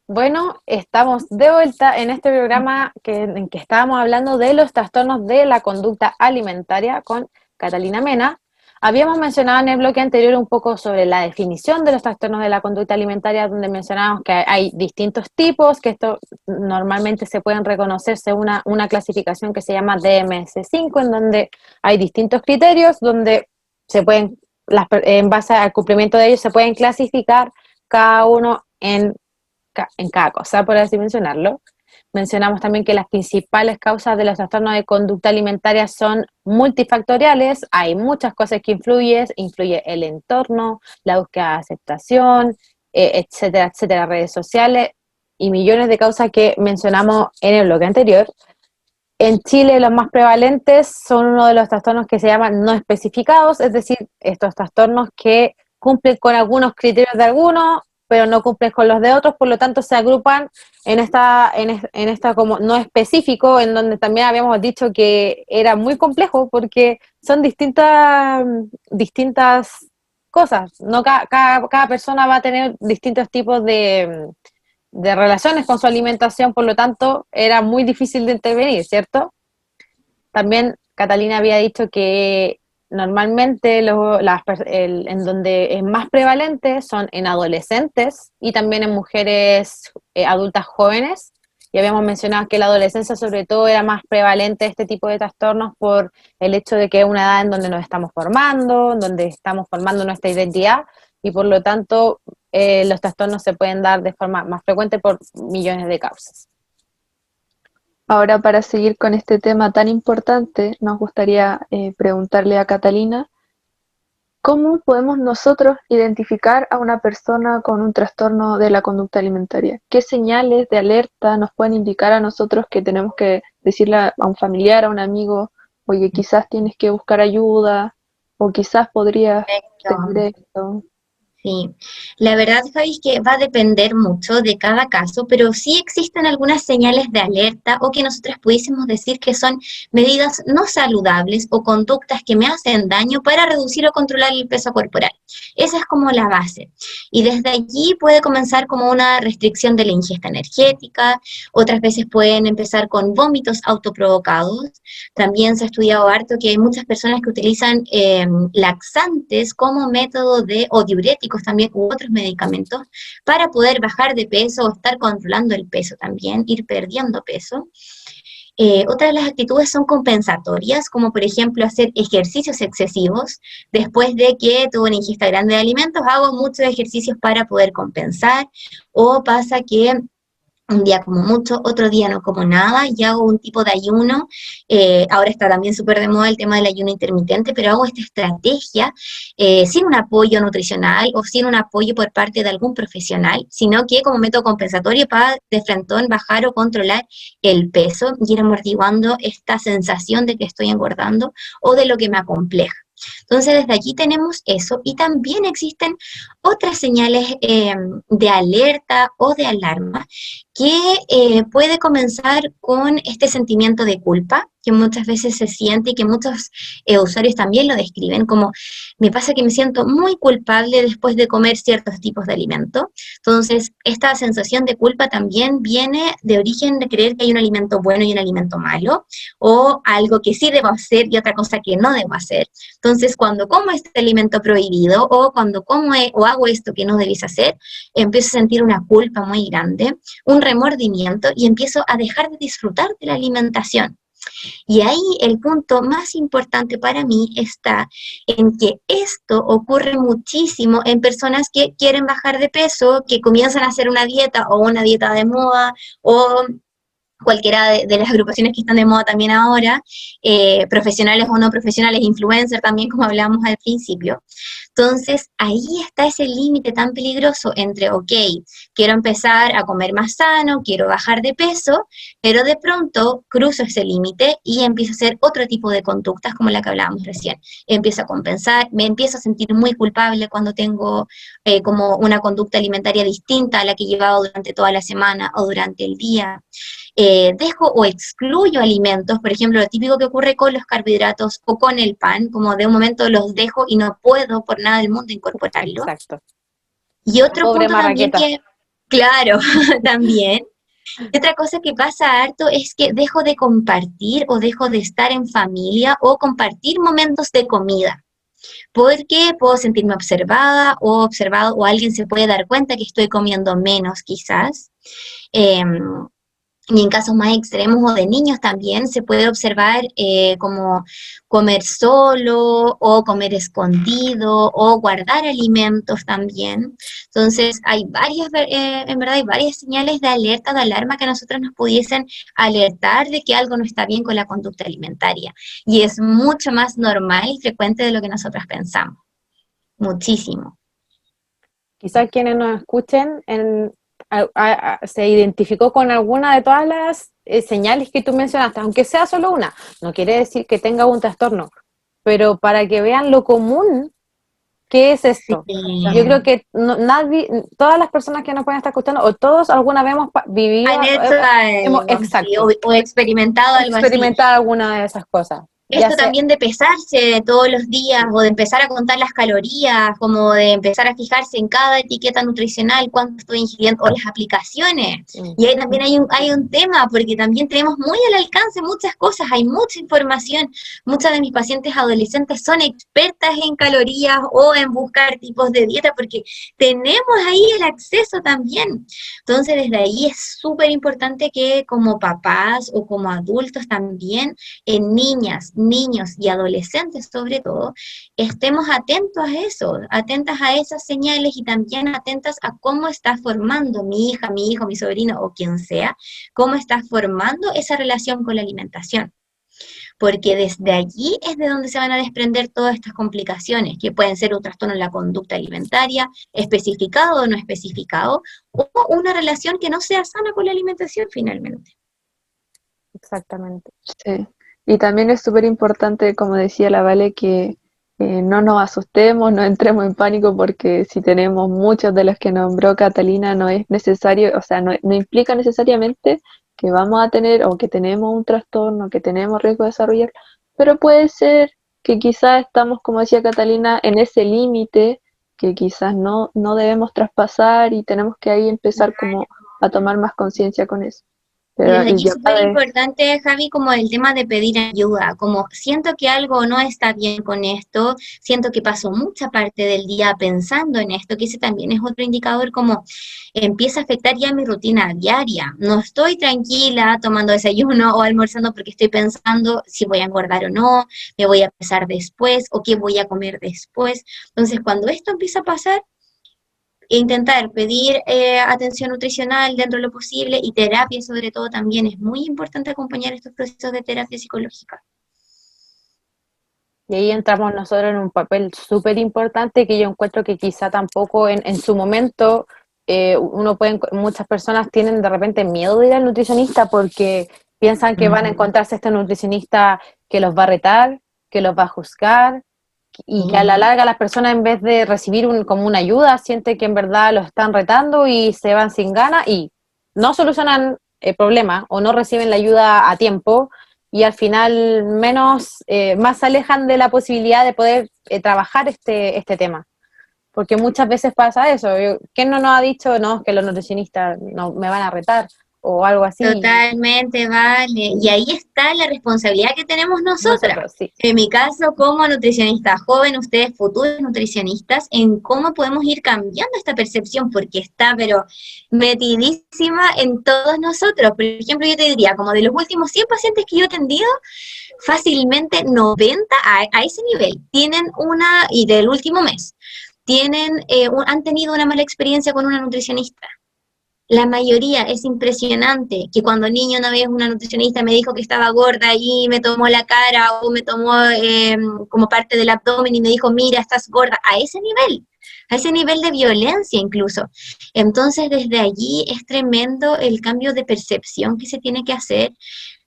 Speaker 3: Bueno, estamos de vuelta en este programa en que estábamos hablando de los trastornos de la conducta alimentaria con Catalina Mena. Habíamos mencionado en el bloque anterior un poco sobre la definición de los trastornos de la conducta alimentaria, donde mencionábamos que hay distintos tipos, que esto normalmente se pueden reconocer según una clasificación que se llama DMS5, en donde hay distintos criterios, donde se pueden, en base al cumplimiento de ellos, se pueden clasificar cada uno en cada cosa, por así mencionarlo. Mencionamos también que las principales causas de los trastornos de conducta alimentaria son multifactoriales, hay muchas cosas que influye el entorno, la búsqueda de aceptación, etcétera, etcétera, redes sociales y millones de causas que mencionamos en el bloque anterior. En Chile los más prevalentes son uno de los trastornos que se llaman no especificados, es decir, estos trastornos que cumplen con algunos criterios de algunos, pero no cumplen con los de otros, por lo tanto se agrupan en esta como no específico, en donde también habíamos dicho que era muy complejo porque son distintas cosas, no cada persona va a tener distintos tipos de relaciones con su alimentación, por lo tanto era muy difícil de intervenir, ¿cierto? También Catalina había dicho que normalmente en donde es más prevalente son en adolescentes y también en mujeres adultas jóvenes. Y habíamos mencionado que en la adolescencia sobre todo era más prevalente este tipo de trastornos por el hecho de que es una edad en donde nos estamos formando, en donde estamos formando nuestra identidad y por lo tanto los trastornos se pueden dar de forma más frecuente por millones de causas.
Speaker 2: Ahora, para seguir con este tema tan importante, nos gustaría preguntarle a Catalina, ¿cómo podemos nosotros identificar a una persona con un trastorno de la conducta alimentaria? ¿Qué señales de alerta nos pueden indicar a nosotros que tenemos que decirle a un familiar, a un amigo, oye, quizás tienes que buscar ayuda, o quizás podrías tener esto?
Speaker 4: Sí, la verdad, Javi, es que va a depender mucho de cada caso, pero sí existen algunas señales de alerta o que nosotros pudiésemos decir que son medidas no saludables o conductas que me hacen daño para reducir o controlar el peso corporal. Esa es como la base. Y desde allí puede comenzar como una restricción de la ingesta energética, otras veces pueden empezar con vómitos autoprovocados. También se ha estudiado harto que hay muchas personas que utilizan laxantes como método o diuréticos también u otros medicamentos para poder bajar de peso o estar controlando el peso también, ir perdiendo peso. Otras de las actitudes son compensatorias, como por ejemplo hacer ejercicios excesivos. Después de que tuve una ingesta grande de alimentos, hago muchos ejercicios para poder compensar, o pasa que un día como mucho, otro día no como nada, y hago un tipo de ayuno. Ahora está también súper de moda el tema del ayuno intermitente, pero hago esta estrategia sin un apoyo nutricional o sin un apoyo por parte de algún profesional, sino que como método compensatorio para de frentón bajar o controlar el peso y ir amortiguando esta sensación de que estoy engordando o de lo que me acompleja. Entonces, desde aquí tenemos eso y también existen otras señales de alerta o de alarma que puede comenzar con este sentimiento de culpa que muchas veces se siente y que muchos usuarios también lo describen como me pasa que me siento muy culpable después de comer ciertos tipos de alimento. Entonces, esta sensación de culpa también viene de origen de creer que hay un alimento bueno y un alimento malo, o algo que sí debo hacer y otra cosa que no debo hacer. Entonces, cuando como este alimento prohibido o cuando como o hago esto que no debes hacer, empiezo a sentir una culpa muy grande, un remordimiento y empiezo a dejar de disfrutar de la alimentación. Y ahí el punto más importante para mí está en que esto ocurre muchísimo en personas que quieren bajar de peso, que comienzan a hacer una dieta o una dieta de moda o cualquiera de las agrupaciones que están de moda también ahora, profesionales o no profesionales, influencers también, como hablábamos al principio. Entonces, ahí está ese límite tan peligroso entre, ok, quiero empezar a comer más sano, quiero bajar de peso, pero de pronto cruzo ese límite y empiezo a hacer otro tipo de conductas como la que hablábamos recién. Empiezo a compensar, me empiezo a sentir muy culpable cuando tengo como una conducta alimentaria distinta a la que he llevado durante toda la semana o durante el día. Dejo o excluyo alimentos, por ejemplo, lo típico que ocurre con los carbohidratos o con el pan, como de un momento los dejo y no puedo por nada del mundo incorporarlo.
Speaker 3: Exacto.
Speaker 4: Y otro
Speaker 3: Pobre
Speaker 4: punto también
Speaker 3: marraqueta.
Speaker 4: que, claro, también, y otra cosa que pasa harto es que dejo de compartir o dejo de estar en familia o compartir momentos de comida. Porque puedo sentirme observada o observado o alguien se puede dar cuenta que estoy comiendo menos quizás. Eh, y en casos más extremos o de niños también se puede observar como comer solo o comer escondido o guardar alimentos también. Entonces hay varias, en verdad hay varias señales de alerta, de alarma que a nosotros nos pudiesen alertar de que algo no está bien con la conducta alimentaria. Y es mucho más normal y frecuente de lo que nosotros pensamos. Muchísimo.
Speaker 3: Quizás quienes nos escuchen se identificó con alguna de todas las señales que tú mencionaste, aunque sea solo una. No quiere decir que tenga un trastorno, pero para que vean lo común que es esto.
Speaker 4: Sí.
Speaker 3: Yo creo que nadie, todas las personas que nos pueden estar escuchando, o todos alguna vez hemos vivido,
Speaker 4: Han hecho algo, sí,
Speaker 3: exacto,
Speaker 4: o experimentado algo así.
Speaker 3: experimentar alguna de esas cosas.
Speaker 4: Esto también de pesarse todos los días o de empezar a contar las calorías, como de empezar a fijarse en cada etiqueta nutricional, cuánto estoy ingiriendo, o las aplicaciones. Y ahí también hay un tema, porque también tenemos muy al alcance muchas cosas, hay mucha información. Muchas de mis pacientes adolescentes son expertas en calorías o en buscar tipos de dieta, porque tenemos ahí el acceso también. Entonces, desde ahí es súper importante que como papás o como adultos también, en niñas, niños y adolescentes sobre todo, estemos atentos a eso, atentas a esas señales y también atentas a cómo está formando mi hija, mi hijo, mi sobrino o quien sea, cómo está formando esa relación con la alimentación. Porque desde allí es de donde se van a desprender todas estas complicaciones, que pueden ser un trastorno en la conducta alimentaria, especificado o no especificado, o una relación que no sea sana con la alimentación finalmente.
Speaker 3: Exactamente.
Speaker 2: Sí. Y también es súper importante, como decía la Vale, que no nos asustemos, no entremos en pánico, porque si tenemos muchos de los que nombró Catalina, no es necesario, o sea, no implica necesariamente que vamos a tener o que tenemos un trastorno, que tenemos riesgo de desarrollar, pero puede ser que quizás estamos, como decía Catalina, en ese límite que quizás no debemos traspasar y tenemos que ahí empezar como a tomar más conciencia con eso.
Speaker 4: Y
Speaker 2: Pero,
Speaker 4: desde
Speaker 2: y
Speaker 4: aquí
Speaker 2: yo
Speaker 4: es súper importante, Javi, como el tema de pedir ayuda, como siento que algo no está bien con esto, siento que paso mucha parte del día pensando en esto, que ese también es otro indicador como empieza a afectar ya mi rutina diaria. No estoy tranquila tomando desayuno o almorzando porque estoy pensando si voy a engordar o no, me voy a pesar después o qué voy a comer después. Entonces, cuando esto empieza a pasar, intentar pedir atención nutricional dentro de lo posible y terapia sobre todo también es muy importante acompañar estos procesos de terapia psicológica.
Speaker 3: Y ahí entramos nosotros en un papel súper importante que yo encuentro que quizá tampoco en su momento muchas personas tienen de repente miedo de ir al nutricionista porque piensan que van a encontrarse este nutricionista que los va a retar, que los va a juzgar, y que a la larga las personas, en vez de recibir como una ayuda, sienten que en verdad los están retando y se van sin ganas y no solucionan el problema o no reciben la ayuda a tiempo y al final más se alejan de la posibilidad de poder trabajar este tema. Porque muchas veces pasa eso. ¿Quién no nos ha dicho, no, que los nutricionistas no me van a retar o algo así?
Speaker 4: Totalmente, vale. Y ahí está la responsabilidad que tenemos nosotras.
Speaker 3: Nosotros, sí.
Speaker 4: En mi caso, como nutricionista joven, ustedes futuros nutricionistas, en cómo podemos ir cambiando esta percepción, porque está, pero metidísima en todos nosotros. Por ejemplo, yo te diría, como de los últimos 100 pacientes que yo he atendido, fácilmente 90 a ese nivel tienen y del último mes, han tenido una mala experiencia con una nutricionista. La mayoría es impresionante, que cuando niño una vez una nutricionista me dijo que estaba gorda y me tomó la cara o me tomó como parte del abdomen y me dijo, mira, estás gorda, a ese nivel de violencia incluso. Entonces desde allí es tremendo el cambio de percepción que se tiene que hacer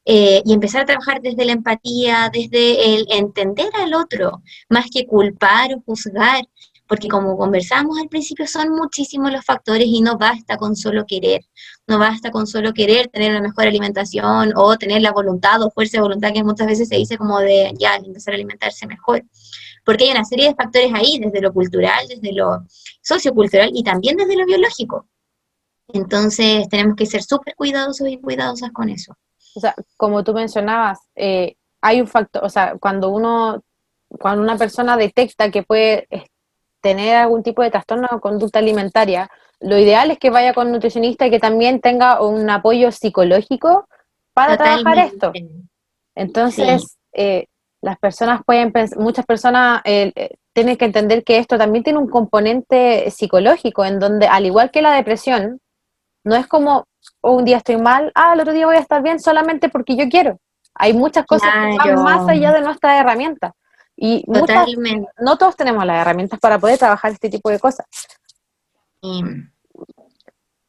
Speaker 4: y empezar a trabajar desde la empatía, desde el entender al otro, más que culpar o juzgar, porque como conversamos al principio, son muchísimos los factores y no basta con solo querer, no basta con solo querer tener una mejor alimentación o tener la voluntad o fuerza de voluntad que muchas veces se dice como de ya empezar a alimentarse mejor, porque hay una serie de factores ahí, desde lo cultural, desde lo sociocultural y también desde lo biológico. Entonces tenemos que ser súper cuidadosos y cuidadosas con eso.
Speaker 3: O sea, como tú mencionabas, hay un factor, o sea, cuando una persona detecta que puede tener algún tipo de trastorno o conducta alimentaria, lo ideal es que vaya con un nutricionista y que también tenga un apoyo psicológico para trabajar esto. Entonces, sí. Las personas muchas personas tienen que entender que esto también tiene un componente psicológico, en donde, al igual que la depresión, no es como un día estoy mal, el otro día voy a estar bien solamente porque yo quiero. Hay muchas cosas que van más allá de nuestras herramientas. Y no todos tenemos las herramientas para poder trabajar este tipo de cosas.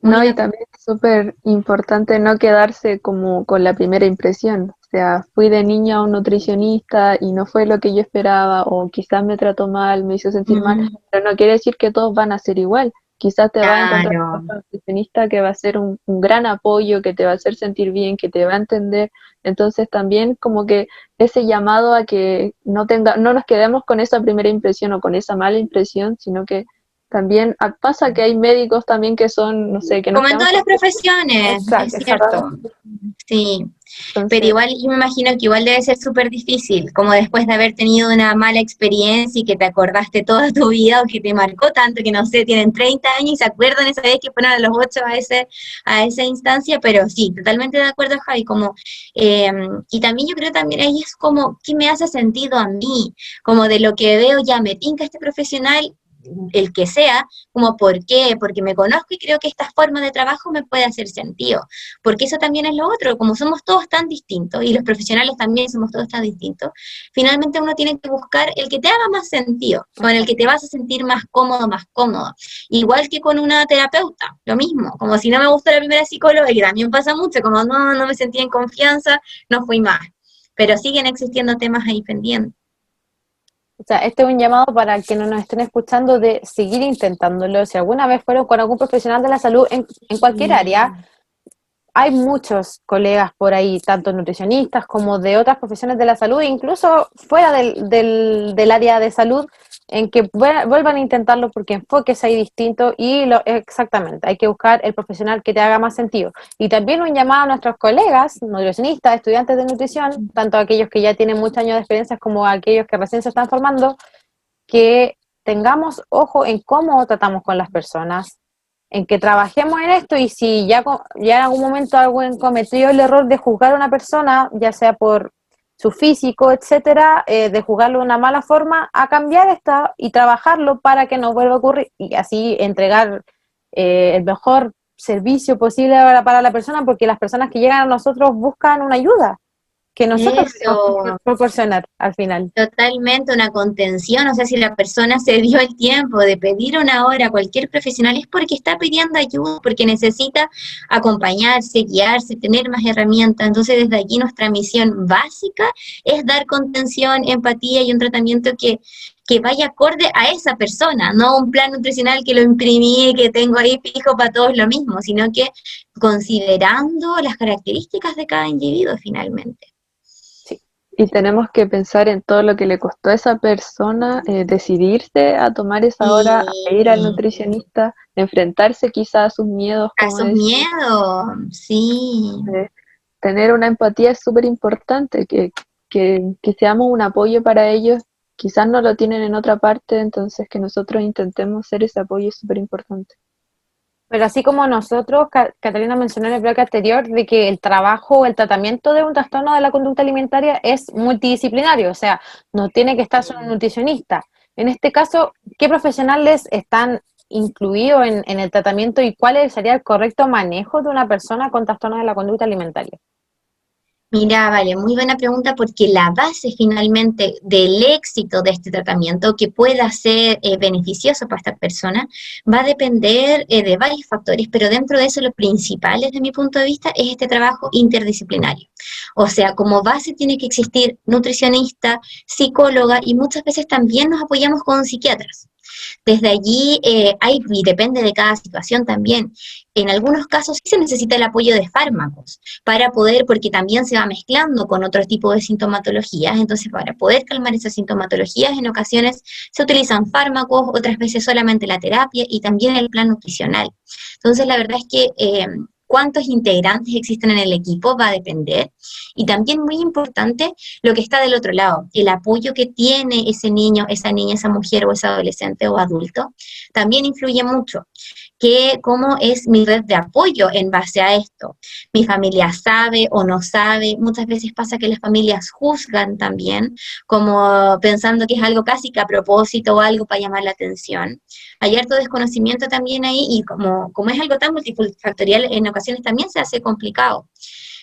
Speaker 2: No, y también es súper importante no quedarse como con la primera impresión. O sea, fui de niña a un nutricionista y no fue lo que yo esperaba, o quizás me trató mal, me hizo sentir mal, pero no quiere decir que todos van a ser igual. Quizás te vas a encontrar con un nutricionista que va a ser un gran apoyo, que te va a hacer sentir bien, que te va a entender. Entonces también como que ese llamado a que no nos quedemos con esa primera impresión o con esa mala impresión, sino que también pasa que hay médicos también que son, no sé, que no...
Speaker 4: Como en todas las profesiones,
Speaker 3: exacto,
Speaker 4: es cierto. Sí, entonces, pero igual yo me imagino que igual debe ser súper difícil, como después de haber tenido una mala experiencia y que te acordaste toda tu vida o que te marcó tanto, que no sé, tienen 30 años y se acuerdan esa vez que fueron a los 8 a esa instancia, pero sí, totalmente de acuerdo, Javi, como, y también yo creo también ahí es como, ¿qué me hace sentido a mí? Como de lo que veo, ya me tinca este profesional, el que sea, como ¿por qué? Porque me conozco y creo que esta forma de trabajo me puede hacer sentido, porque eso también es lo otro, como somos todos tan distintos y los profesionales también somos todos tan distintos, finalmente uno tiene que buscar el que te haga más sentido, con el que te vas a sentir más cómodo, igual que con una terapeuta, lo mismo, como si no me gustó la primera psicóloga, y también pasa mucho, como no me sentía en confianza, no fui más, pero siguen existiendo temas ahí pendientes.
Speaker 3: O sea, este es un llamado para quienes nos estén escuchando de seguir intentándolo. Si alguna vez fueron con algún profesional de la salud en cualquier área, hay muchos colegas por ahí, tanto nutricionistas como de otras profesiones de la salud, incluso fuera del área de salud, en que vuelvan a intentarlo porque enfoques ahí distinto y exactamente, hay que buscar el profesional que te haga más sentido. Y también un llamado a nuestros colegas, nutricionistas, estudiantes de nutrición, tanto aquellos que ya tienen muchos años de experiencia como aquellos que recién se están formando, que tengamos ojo en cómo tratamos con las personas, en que trabajemos en esto, y si ya en algún momento alguien cometió el error de juzgar a una persona, ya sea por su físico, etcétera, de juzgarlo de una mala forma, a cambiar esta y trabajarlo para que no vuelva a ocurrir, y así entregar el mejor servicio posible para la persona, porque las personas que llegan a nosotros buscan una ayuda que nosotros podemos proporcionar al final.
Speaker 4: Totalmente, una contención, o sea, si la persona se dio el tiempo de pedir una hora a cualquier profesional es porque está pidiendo ayuda, porque necesita acompañarse, guiarse, tener más herramientas. Entonces, desde aquí nuestra misión básica es dar contención, empatía y un tratamiento que que vaya acorde a esa persona, no un plan nutricional que lo imprimí y que tengo ahí fijo para todos lo mismo, sino que considerando las características de cada individuo finalmente.
Speaker 3: Sí,
Speaker 2: Y tenemos que pensar en todo lo que le costó a esa persona decidirse a tomar esa hora, a ir al
Speaker 4: Y
Speaker 2: nutricionista, enfrentarse quizás a sus miedos,
Speaker 4: a
Speaker 2: como
Speaker 4: sus
Speaker 2: decía.
Speaker 4: miedos, sí.
Speaker 2: Tener una empatía es súper importante, que seamos un apoyo para ellos. Quizás no lo tienen en otra parte, entonces que nosotros intentemos ser ese apoyo es súper importante.
Speaker 3: pero así como nosotros, Catalina mencionó en el bloque anterior, de que el trabajo o el tratamiento de un trastorno de la conducta alimentaria es multidisciplinario, o sea, no tiene que estar solo un nutricionista. En este caso, ¿qué profesionales están incluidos en el tratamiento y cuál sería el correcto manejo de una persona con trastorno de la conducta alimentaria?
Speaker 4: Mira, vale, muy buena pregunta porque la base finalmente del éxito de este tratamiento que pueda ser beneficioso para esta persona va a depender de varios factores, pero dentro de eso lo principal desde mi punto de vista es este trabajo interdisciplinario. O sea, como base tiene que existir nutricionista, psicóloga y muchas veces también nos apoyamos con psiquiatras. Desde allí y depende de cada situación también. En algunos casos sí se necesita el apoyo de fármacos para poder, porque también se va mezclando con otro tipo de sintomatologías, entonces para poder calmar esas sintomatologías en ocasiones se utilizan fármacos, otras veces solamente la terapia y también el plan nutricional. Entonces la verdad es que cuántos integrantes existen en el equipo va a depender. Y también muy importante lo que está del otro lado, el apoyo que tiene ese niño, esa niña, esa mujer o ese adolescente o adulto, también influye mucho. Que cómo es mi red de apoyo en base a esto. Mi familia sabe o no sabe. Muchas veces pasa que las familias juzgan también, como pensando que es algo casi que a propósito o algo para llamar la atención. Hay harto desconocimiento también ahí y como es algo tan multifactorial, en ocasiones también se hace complicado.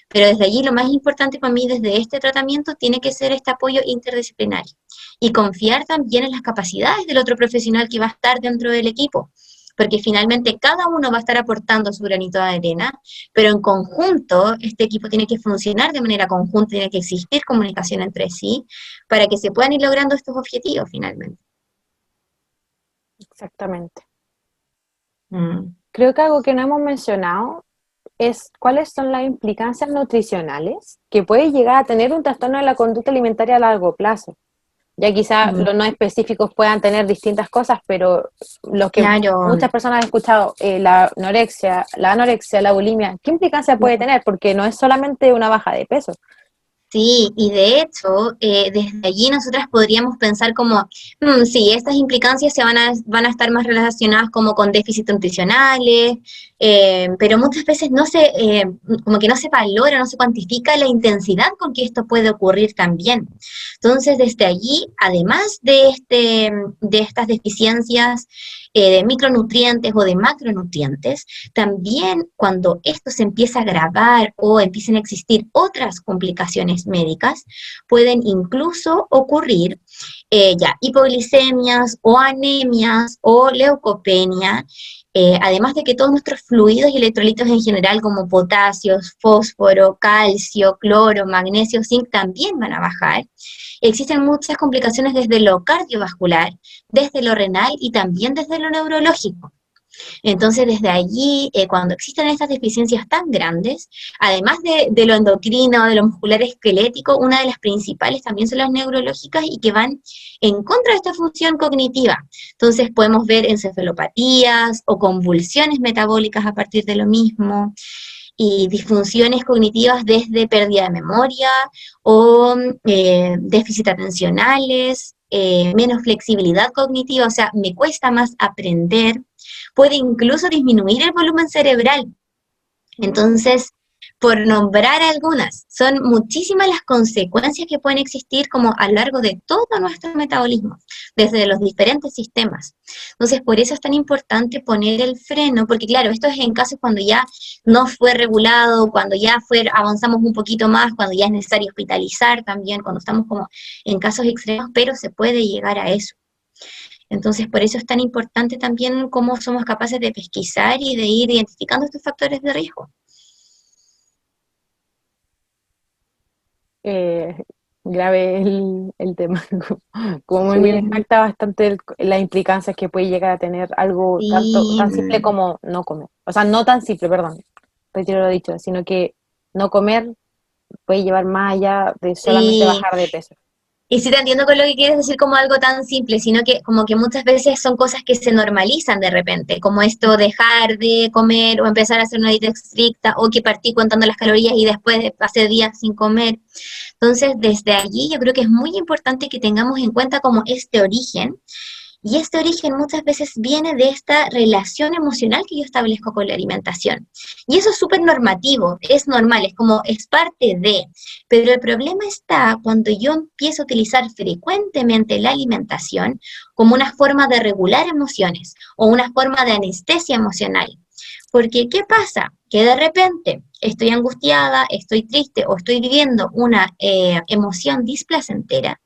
Speaker 4: Pero desde allí lo más importante para mí desde este tratamiento tiene que ser este apoyo interdisciplinario y confiar también en las capacidades del otro profesional que va a estar dentro del equipo, porque finalmente cada uno va a estar aportando su granito de arena, pero en conjunto este equipo tiene que funcionar de manera conjunta, tiene que existir comunicación entre sí para que se puedan ir logrando estos objetivos finalmente.
Speaker 3: Exactamente.
Speaker 4: Mm.
Speaker 3: Creo que algo que no hemos mencionado es cuáles son las implicancias nutricionales que puede llegar a tener un trastorno de la conducta alimentaria a largo plazo. Ya quizá
Speaker 4: Mm.
Speaker 3: los no específicos puedan tener distintas cosas, pero los que
Speaker 4: Claro.
Speaker 3: muchas personas han escuchado, la anorexia, la bulimia, ¿qué implicancia puede tener? Porque no es solamente una baja de peso.
Speaker 4: Sí, y de hecho, desde allí nosotras podríamos pensar como, sí, estas implicancias van a estar más relacionadas como con déficits nutricionales, pero muchas veces como que no se valora, no se cuantifica la intensidad con que esto puede ocurrir también. Entonces, desde allí, además de estas deficiencias de micronutrientes o de macronutrientes, también cuando esto se empieza a agravar o empiecen a existir otras complicaciones médicas, pueden incluso ocurrir ya hipoglicemias o anemias o leucopenia, además de que todos nuestros fluidos y electrolitos en general, como potasio, fósforo, calcio, cloro, magnesio, zinc, también van a bajar. Existen muchas complicaciones desde lo cardiovascular, desde lo renal y también desde lo neurológico. Entonces, desde allí, cuando existen estas deficiencias tan grandes, además de lo endocrino, de lo muscular esquelético, una de las principales también son las neurológicas y que van en contra de esta función cognitiva. Entonces, podemos ver encefalopatías o convulsiones metabólicas a partir de lo mismo y disfunciones cognitivas desde pérdida de memoria o déficit atencionales, menos flexibilidad cognitiva, o sea, me cuesta más aprender, puede incluso disminuir el volumen cerebral. Entonces, por nombrar algunas, son muchísimas las consecuencias que pueden existir como a lo largo de todo nuestro metabolismo, desde los diferentes sistemas. Entonces, por eso es tan importante poner el freno, porque claro, esto es en casos cuando ya no fue regulado, cuando ya avanzamos un poquito más, cuando ya es necesario hospitalizar también, cuando estamos como en casos extremos, pero se puede llegar a eso. Entonces, por eso es tan importante también cómo somos capaces de pesquisar y de ir identificando estos factores de riesgo.
Speaker 3: Eh, grave el tema. Como me
Speaker 2: Sí,
Speaker 3: impacta bastante las implicancias que puede llegar a tener algo tanto,
Speaker 4: Sí,
Speaker 3: tan simple como no comer. O sea, no tan simple, perdón, retiro lo dicho, sino que no comer puede llevar más allá de solamente
Speaker 4: sí.
Speaker 3: bajar de peso.
Speaker 4: Y sí te entiendo con lo que quieres decir como algo tan simple, sino que como que muchas veces son cosas que se normalizan de repente, como esto dejar de comer o empezar a hacer una dieta estricta o que partí contando las calorías y después pasé días sin comer. Entonces, desde allí yo creo que es muy importante que tengamos en cuenta como este origen. Y este origen muchas veces viene de esta relación emocional que yo establezco con la alimentación. Y eso es súper normativo, es normal, es como es parte de. Pero el problema está cuando yo empiezo a utilizar frecuentemente la alimentación como una forma de regular emociones o una forma de anestesia emocional. Porque, ¿qué pasa? Que de repente estoy angustiada, estoy triste o estoy viviendo una emoción displacentera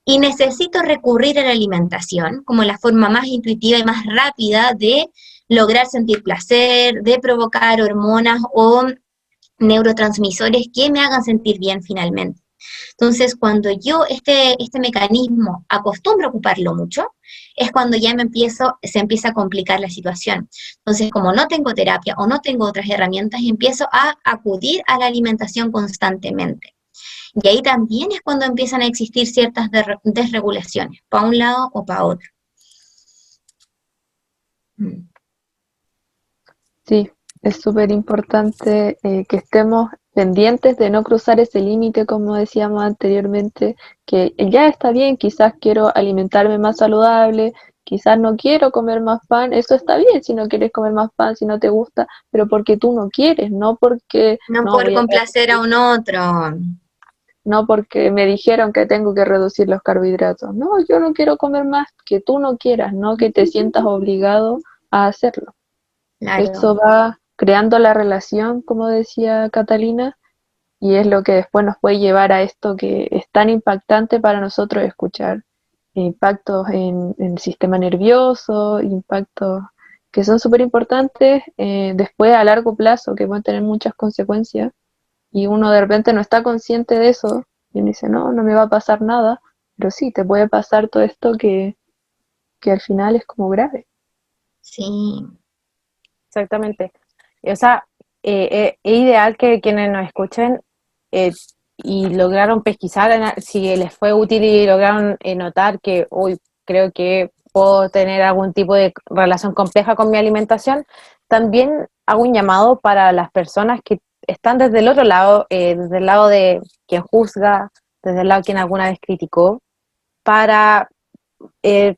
Speaker 4: y necesito recurrir a la alimentación como la forma más intuitiva y más rápida de lograr sentir placer, de provocar hormonas o neurotransmisores que me hagan sentir bien finalmente. Entonces, cuando yo este mecanismo acostumbro a ocuparlo mucho, es cuando ya se empieza a complicar la situación. Entonces, como no tengo terapia o no tengo otras herramientas, empiezo a acudir a la alimentación constantemente. Y ahí también es cuando empiezan a existir ciertas desregulaciones, para un lado o para otro. Mm.
Speaker 2: sí, es súper importante que estemos pendientes de no cruzar ese límite, como decíamos anteriormente, que ya está bien, quizás quiero alimentarme más saludable, quizás no quiero comer más pan, eso está bien si no quieres comer más pan, si no te gusta, pero porque tú no quieres, no porque
Speaker 4: No
Speaker 2: no
Speaker 4: por
Speaker 2: voy a
Speaker 4: complacer a un otro.
Speaker 2: no porque me dijeron que tengo que reducir los carbohidratos. No, yo no quiero comer más, que tú no quieras, no que te sientas obligado a hacerlo.
Speaker 4: Claro.
Speaker 2: Eso va creando la relación, como decía Catalina, y es lo que después nos puede llevar a esto que es tan impactante para nosotros escuchar. Impactos en el sistema nervioso, impactos que son súper importantes después a largo plazo, que pueden tener muchas consecuencias y uno de repente no está consciente de eso y uno dice, no, no me va a pasar nada, pero sí, te puede pasar todo esto que al final es como grave.
Speaker 4: Sí.
Speaker 3: Exactamente. O sea, es ideal que quienes nos escuchen eh, y lograron pesquisar, si les fue útil y lograron notar que hoy creo que puedo tener algún tipo de relación compleja con mi alimentación, también hago un llamado para las personas que están desde el otro lado, desde el lado de quien juzga, desde el lado de quien alguna vez criticó, para eh,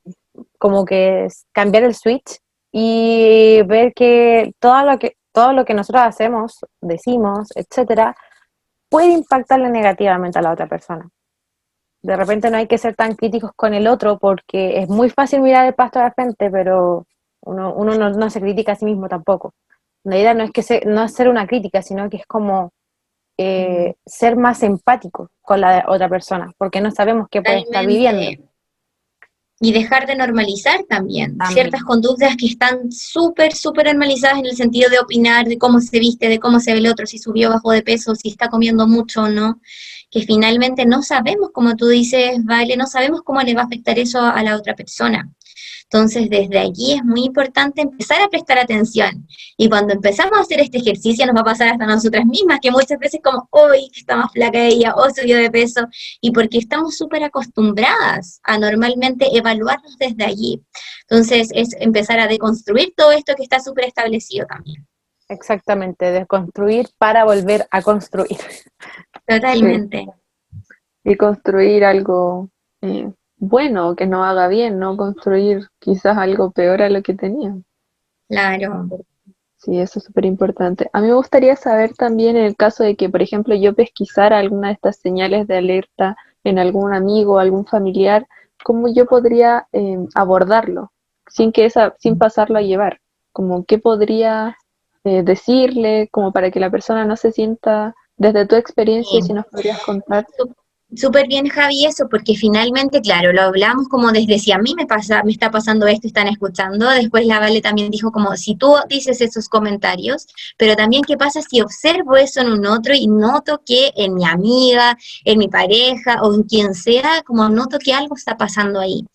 Speaker 3: como que es cambiar el switch y ver que todo lo que nosotros hacemos, decimos, etcétera, puede impactarle negativamente a la otra persona. De repente no hay que ser tan críticos con el otro porque es muy fácil mirar el pasto de la frente, pero uno no se critica a sí mismo tampoco. La idea no es no es ser una crítica, sino que es como ser más empático con la otra persona, porque no sabemos qué puede estar viviendo
Speaker 4: Totalmente. Y dejar de normalizar también ciertas
Speaker 3: también.
Speaker 4: conductas que están súper, súper normalizadas en el sentido de opinar de cómo se viste, de cómo se ve el otro, si subió o bajó de peso, si está comiendo mucho o no, que finalmente no sabemos, como tú dices, Vale, no sabemos cómo le va a afectar eso a la otra persona. Entonces, desde allí es muy importante empezar a prestar atención. Y cuando empezamos a hacer este ejercicio, nos va a pasar hasta nosotras mismas, que muchas veces como, hoy está más flaca ella, o subió de peso, y porque estamos súper acostumbradas a normalmente evaluarnos desde allí. Entonces, es empezar a deconstruir todo esto que está súper establecido también.
Speaker 3: Exactamente, desconstruir para volver a construir.
Speaker 2: Sí,
Speaker 4: Totalmente,
Speaker 2: y construir algo bueno, que nos haga bien, no construir quizás algo peor a lo que teníamos.
Speaker 4: claro.
Speaker 2: Sí, eso es súper importante. A mí me gustaría saber también en el caso de que, por ejemplo, yo pesquisara alguna de estas señales de alerta en algún amigo o algún familiar, cómo yo podría abordarlo sin pasarlo a llevar. Como qué podría decirle, como para que la persona no se sienta, desde tu experiencia, si
Speaker 4: Sí.
Speaker 2: nos podrías contar.
Speaker 4: Súper bien, Javi, eso, porque finalmente, claro, lo hablamos como desde si a mí me está pasando esto, están escuchando. Después la Vale también dijo como si tú dices esos comentarios, pero también qué pasa si observo eso en un otro y noto que en mi amiga, en mi pareja o en quien sea, como noto que algo está pasando ahí.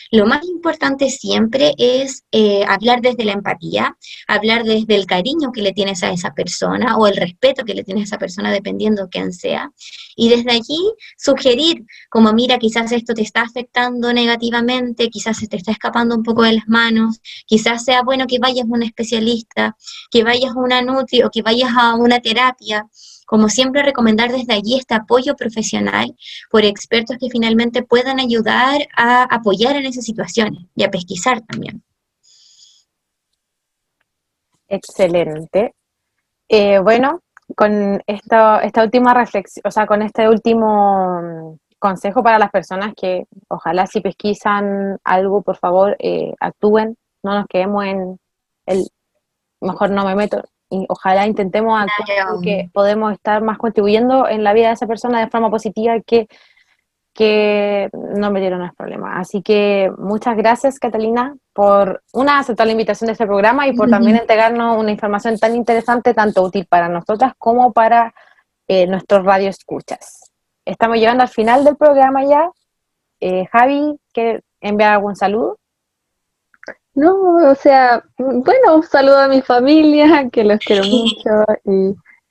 Speaker 4: Lo más importante siempre es hablar desde la empatía, hablar desde el cariño que le tienes a esa persona o el respeto que le tienes a esa persona, dependiendo quién sea. Y desde allí sugerir, como mira, quizás esto te está afectando negativamente, quizás se te está escapando un poco de las manos, quizás sea bueno que vayas a un especialista, que vayas a una nutri o que vayas a una terapia. Como siempre, recomendar desde allí este apoyo profesional por expertos que finalmente puedan ayudar a apoyar en esas situaciones y a pesquisar también.
Speaker 3: Excelente. Bueno, con esta última reflexión, o sea, con este último consejo para las personas que ojalá si pesquisan algo, por favor, actúen, no nos quedemos en el mejor no me meto, y ojalá intentemos actuar porque podemos estar más contribuyendo en la vida de esa persona de forma positiva que no me dieron los problemas. Así que muchas gracias, Catalina, por aceptar la invitación de este programa y por también entregarnos una información tan interesante, tanto útil para nosotras como para nuestros radioescuchas. Estamos llegando al final del programa ya. Javi, ¿quiere enviar algún saludo?
Speaker 2: No, o sea, bueno, un saludo a mi familia, que los quiero mucho,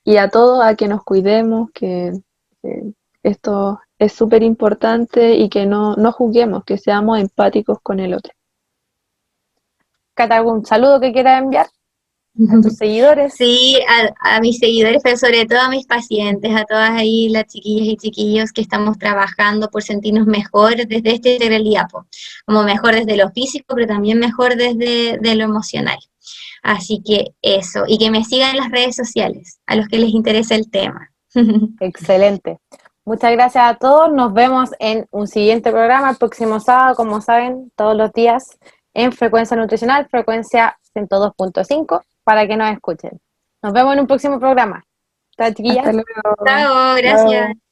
Speaker 2: y a todos a que nos cuidemos, que esto es súper importante y que no juzguemos, que seamos empáticos con el otro.
Speaker 3: Cata, ¿algún saludo que quieras enviar a tus seguidores?
Speaker 4: Sí, a mis seguidores, pero sobre todo a mis pacientes, a todas ahí las chiquillas y chiquillos que estamos trabajando por sentirnos mejor desde esta integralidad, como mejor desde lo físico, pero también mejor desde lo emocional. Así que eso, y que me sigan en las redes sociales, a los que les interesa el tema.
Speaker 3: Excelente. Muchas gracias a todos. Nos vemos en un siguiente programa el próximo sábado, como saben, todos los días en Frecuencia Nutricional, frecuencia 102.5, para que nos escuchen. Nos vemos en un próximo programa. Chao, chiquillas.
Speaker 2: Hasta luego.
Speaker 4: Chao, gracias.
Speaker 2: Chao.